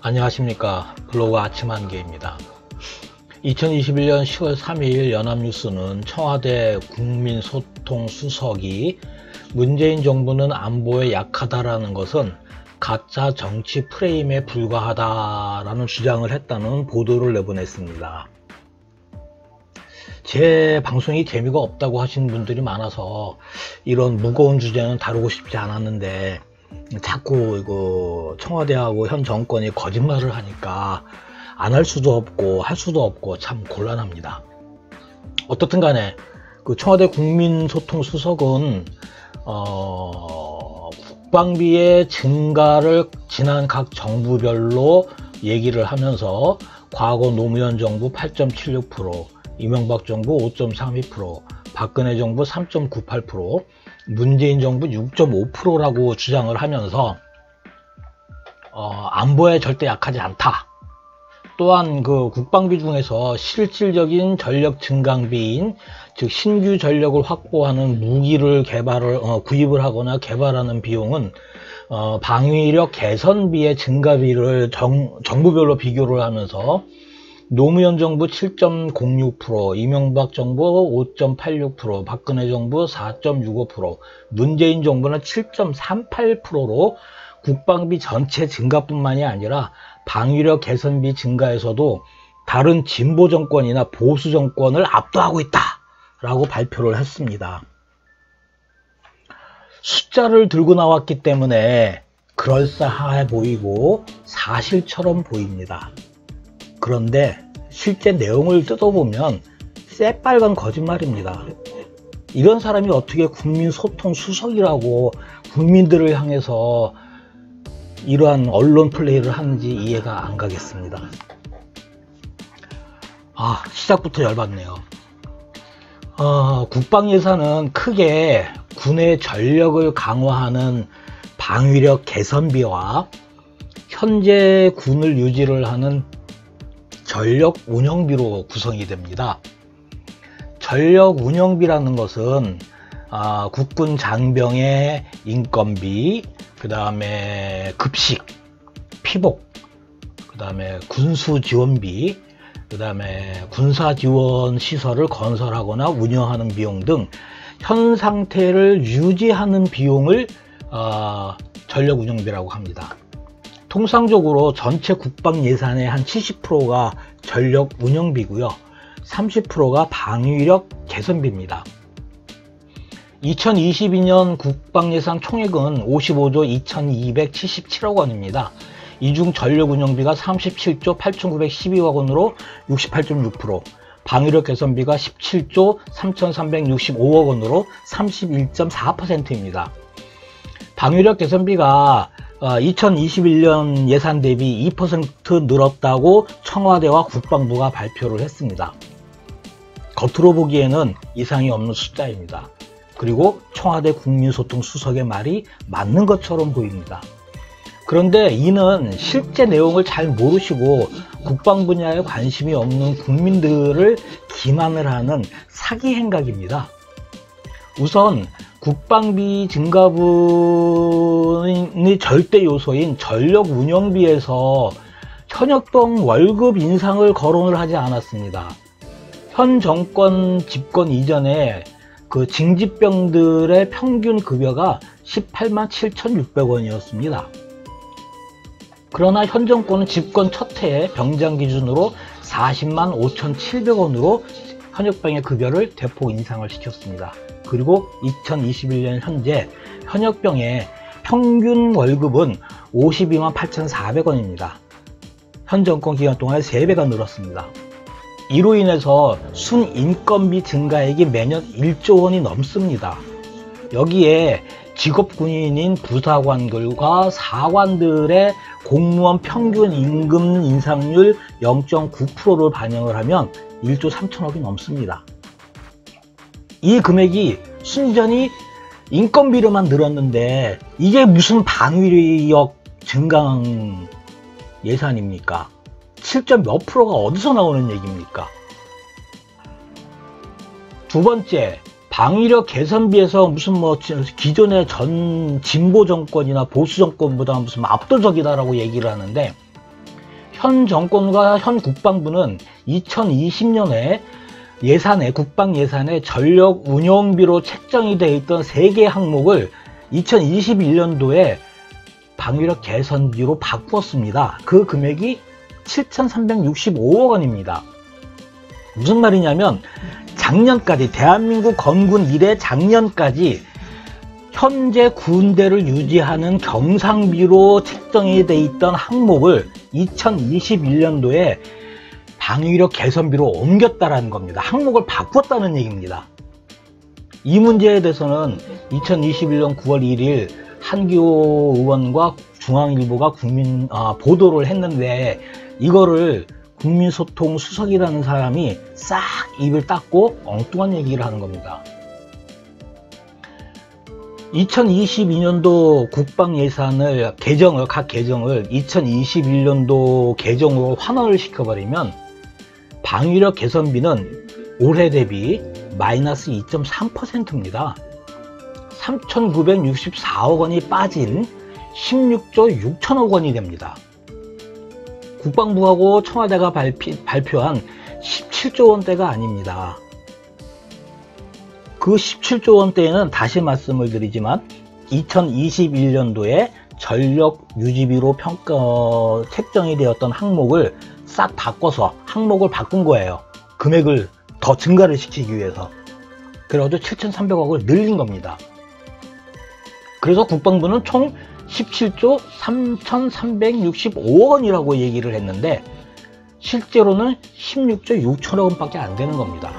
안녕하십니까. 블로그 아침 한개입니다. 2021년 10월 3일 연합뉴스는 청와대 국민소통수석이 문재인 정부는 안보에 약하다라는 것은 가짜 정치 프레임에 불과하다라는 주장을 했다는 보도를 내보냈습니다. 제 방송이 재미가 없다고 하시는 분들이 많아서 이런 무거운 주제는 다루고 싶지 않았는데 자꾸 이거 청와대하고 현 정권이 거짓말을 하니까 안 할 수도 없고 할 수도 없고 참 곤란합니다. 어떻든 간에 그 청와대 국민소통수석은 국방비의 증가를 지난 각 정부별로 얘기를 하면서 과거 노무현 정부 8.76%, 이명박 정부 5.32%, 박근혜 정부 3.98%, 문재인 정부 6.5%라고 주장을 하면서 안보에 절대 약하지 않다. 또한 그 국방비 중에서 실질적인 전력 증강비인 즉 신규 전력을 확보하는 무기를 구입을 하거나 개발하는 비용은 방위력 개선비의 증가비를 정부별로 비교를 하면서 노무현 정부 7.06%, 이명박 정부 5.86%, 박근혜 정부 4.65%, 문재인 정부는 7.38%로 국방비 전체 증가뿐만이 아니라 방위력 개선비 증가에서도 다른 진보 정권이나 보수 정권을 압도하고 있다라고 발표를 했습니다. 숫자를 들고 나왔기 때문에 그럴싸해 보이고 사실처럼 보입니다. 그런데 실제 내용을 뜯어보면 새빨간 거짓말입니다. 이런 사람이 어떻게 국민소통수석이라고 국민들을 향해서 이러한 언론 플레이를 하는지 이해가 안 가겠습니다. 시작부터 열받네요. 국방 예산은 크게 군의 전력을 강화하는 방위력 개선비와 현재 군을 유지를 하는 전력 운영비로 구성이 됩니다. 전력 운영비라는 것은 국군 장병의 인건비, 그 다음에 급식, 피복, 그 다음에 군수 지원비, 그 다음에 군사 지원 시설을 건설하거나 운영하는 비용 등 현 상태를 유지하는 비용을 전력 운영비라고 합니다. 통상적으로 전체 국방 예산의 한 70%가 전력 운영비고요. 30%가 방위력 개선비입니다. 2022년 국방 예산 총액은 55조 2277억 원입니다. 이 중 전력 운영비가 37조 8912억 원으로 68.6%, 방위력 개선비가 17조 3365억 원으로 31.4%입니다. 방위력 개선비가 2021년 예산 대비 2% 늘었다고 청와대와 국방부가 발표를 했습니다. 겉으로 보기에는 이상이 없는 숫자입니다. 그리고 청와대 국민소통수석의 말이 맞는 것처럼 보입니다. 그런데 이는 실제 내용을 잘 모르시고 국방 분야에 관심이 없는 국민들을 기만을 하는 사기 행각입니다. 우선 국방비 증가분이 절대 요소인 전력 운영비에서 현역병 월급 인상을 거론을 하지 않았습니다. 현 정권 집권 이전에 그 징집병들의 평균 급여가 18만 7,600원이었습니다. 그러나 현 정권은 집권 첫 해에 병장 기준으로 40만 5,700원으로 현역병의 급여를 대폭 인상을 시켰습니다. 그리고 2021년 현재 현역병의 평균 월급은 52만 8,400원입니다. 현 정권 기간 동안 3배가 늘었습니다. 이로 인해서 순인건비 증가액이 매년 1조 원이 넘습니다. 여기에 직업군인인 부사관들과 사관들의 공무원 평균 임금 인상률 0.9%를 반영을 하면 1조 3천억이 넘습니다. 이 금액이 순전히 인건비로만 늘었는데 이게 무슨 방위력 증강 예산입니까? 7점 몇 프로가 어디서 나오는 얘기입니까? 두 번째, 방위력 개선비에서 무슨 기존의 전 진보 정권이나 보수 정권보다 무슨 압도적이다라고 얘기를 하는데 현 정권과 현 국방부는 2020년에 예산에, 국방 예산에 전력 운영비로 책정이 되어 있던 3개 항목을 2021년도에 방위력 개선비로 바꾸었습니다. 그 금액이 7,365억 원입니다. 무슨 말이냐면 작년까지, 대한민국 건군 이래 작년까지 현재 군대를 유지하는 경상비로 책정이 돼 있던 항목을 2021년도에 방위력 개선비로 옮겼다라는 겁니다. 항목을 바꿨다는 얘기입니다. 이 문제에 대해서는 2021년 9월 1일 한기호 의원과 중앙일보가 보도를 했는데, 이거를 국민소통 수석이라는 사람이 싹 입을 닫고 엉뚱한 얘기를 하는 겁니다. 2022년도 국방 예산을 각 계정을 2021년도 계정으로 환원을 시켜버리면 방위력 개선비는 올해 대비 마이너스 2.3%입니다. 3,964억 원이 빠진 16조 6천억 원이 됩니다. 국방부하고 청와대가 발표한 17조 원대가 아닙니다. 그 17조 원대에는 다시 말씀을 드리지만 2021년도에 전력 유지비로 책정이 되었던 항목을 싹 바꿔서 항목을 바꾼 거예요. 금액을 더 증가를 시키기 위해서. 그래가지고 7,300억을 늘린 겁니다. 그래서 국방부는 총 17조 3,365억 원이라고 얘기를 했는데 실제로는 16조 6천억 원밖에 안 되는 겁니다.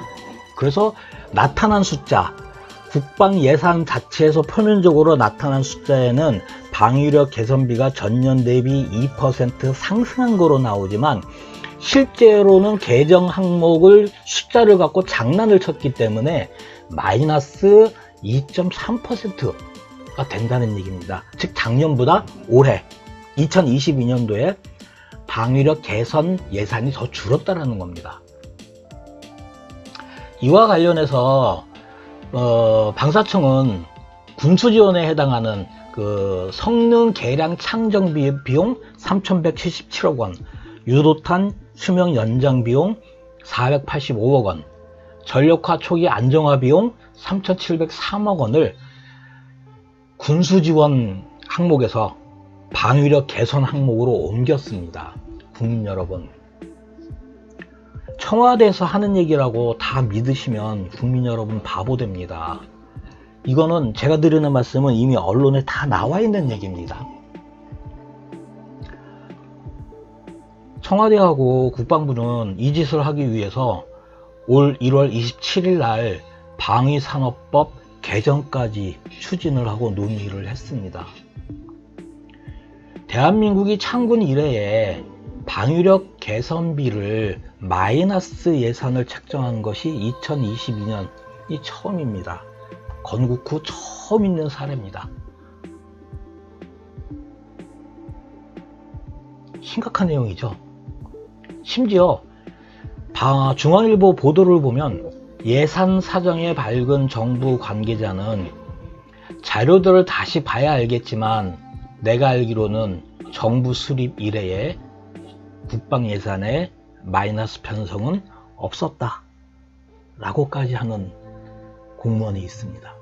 그래서 나타난 숫자, 국방 예산 자체에서 표면적으로 나타난 숫자에는 방위력 개선비가 전년 대비 2% 상승한 거로 나오지만 실제로는 계정 항목을 숫자를 갖고 장난을 쳤기 때문에 마이너스 2.3%가 된다는 얘기입니다. 즉 작년보다 올해 2022년도에 방위력 개선 예산이 더 줄었다는 겁니다. 이와 관련해서 방사청은 군수지원에 해당하는 그 성능 개량 창정 비용 3,177억 원, 유도탄 수명 연장 비용 485억 원, 전력화 초기 안정화 비용 3,703억 원을 군수지원 항목에서 방위력 개선 항목으로 옮겼습니다. 국민 여러분, 청와대에서 하는 얘기라고 다 믿으시면 국민 여러분 바보 됩니다. 이거는 제가 드리는 말씀은 이미 언론에 다 나와 있는 얘기입니다. 청와대하고 국방부는 이 짓을 하기 위해서 올 1월 27일 날 방위산업법 개정까지 추진을 하고 논의를 했습니다. 대한민국이 창군 이래에 방위력 개선비를 마이너스 예산을 책정한 것이 2022년이 처음입니다. 건국 후 처음 있는 사례입니다. 심각한 내용이죠. 심지어 중앙일보 보도를 보면 예산 사정에 밝은 정부 관계자는 자료들을 다시 봐야 알겠지만 내가 알기로는 정부 수립 이래에 국방 예산에 마이너스 편성은 없었다 라고까지 하는 공무원이 있습니다.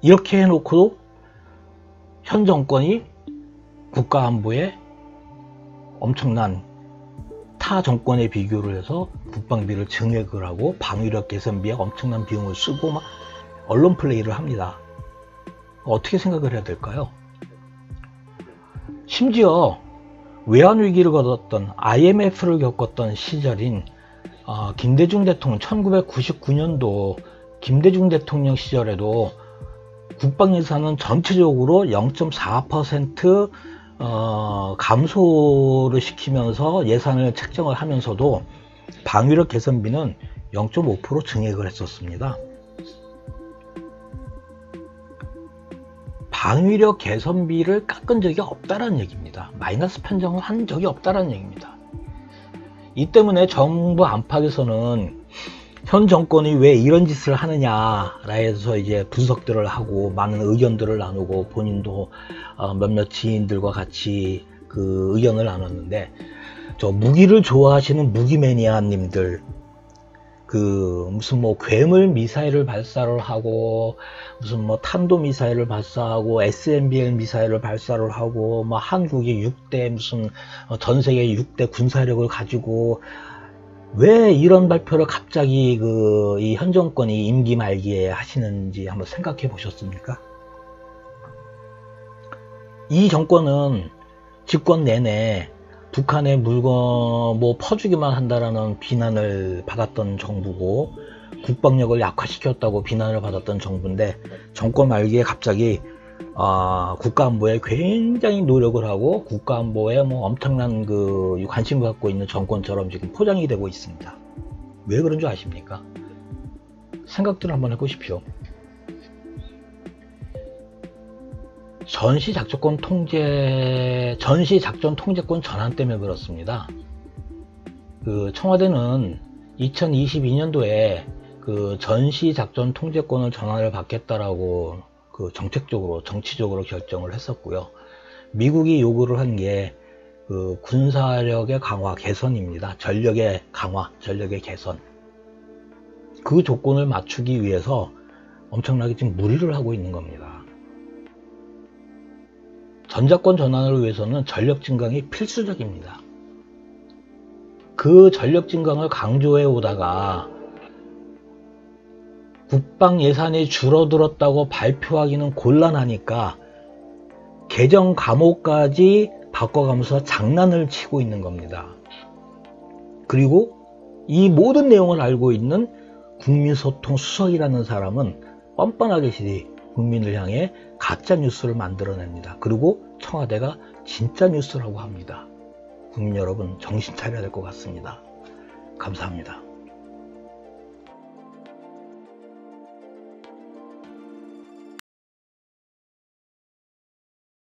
이렇게 해놓고 현 정권이 국가안보에 엄청난 타 정권에 비교를 해서 국방비를 증액을 하고 방위력 개선비에 엄청난 비용을 쓰고 막 언론 플레이를 합니다. 어떻게 생각을 해야 될까요? 심지어 외환위기를 겪었던 IMF를 겪었던 시절인 김대중 대통령 1999년도 김대중 대통령 시절에도 국방예산은 전체적으로 0.4% 감소를 시키면서 예산을 책정을 하면서도 방위력 개선비는 0.5% 증액을 했었습니다. 방위력 개선비를 깎은 적이 없다는 얘기입니다. 마이너스 편성을 한 적이 없다는 얘기입니다. 이 때문에 정부 안팎에서는 현 정권이 왜 이런 짓을 하느냐 해서 이제 분석들을 하고 많은 의견들을 나누고 본인도 몇몇 지인들과 같이 그 의견을 나눴는데, 저 무기를 좋아하시는 무기 매니아님들, 그 무슨 뭐 괴물 미사일을 발사를 하고, 무슨 뭐 탄도 미사일을 발사하고, SMBL 미사일을 발사를 하고, 뭐 한국이 6대 무슨 전 세계 6대 군사력을 가지고, 왜 이런 발표를 갑자기 이 현 정권이 임기 말기에 하시는지 한번 생각해 보셨습니까? 이 정권은 집권 내내 북한의 물건 뭐 퍼주기만 한다라는 비난을 받았던 정부고, 국방력을 약화시켰다고 비난을 받았던 정부인데, 정권 말기에 갑자기 국가안보에 굉장히 노력을 하고 국가안보에 뭐 엄청난 그 관심을 갖고 있는 정권처럼 지금 포장이 되고 있습니다. 왜 그런 줄 아십니까? 생각들을 한번 해보십시오. 전시작전 통제권 전환 때문에 그렇습니다. 그 청와대는 2022년도에 그 전시작전 통제권을 전환을 받겠다라고 그 정치적으로 결정을 했었고요. 미국이 요구를 한 게 그 군사력의 강화 개선입니다. 전력의 강화, 전력의 개선. 그 조건을 맞추기 위해서 엄청나게 지금 무리를 하고 있는 겁니다. 전자권 전환을 위해서는 전력 증강이 필수적입니다. 그 전력 증강을 강조해 오다가 국방 예산이 줄어들었다고 발표하기는 곤란하니까 개정 감호까지 바꿔가면서 장난을 치고 있는 겁니다. 그리고 이 모든 내용을 알고 있는 국민소통 수석이라는 사람은 뻔뻔하게 국민을 향해 가짜 뉴스를 만들어냅니다. 그리고 청와대가 진짜 뉴스라고 합니다. 국민 여러분, 정신 차려야 될 것 같습니다. 감사합니다.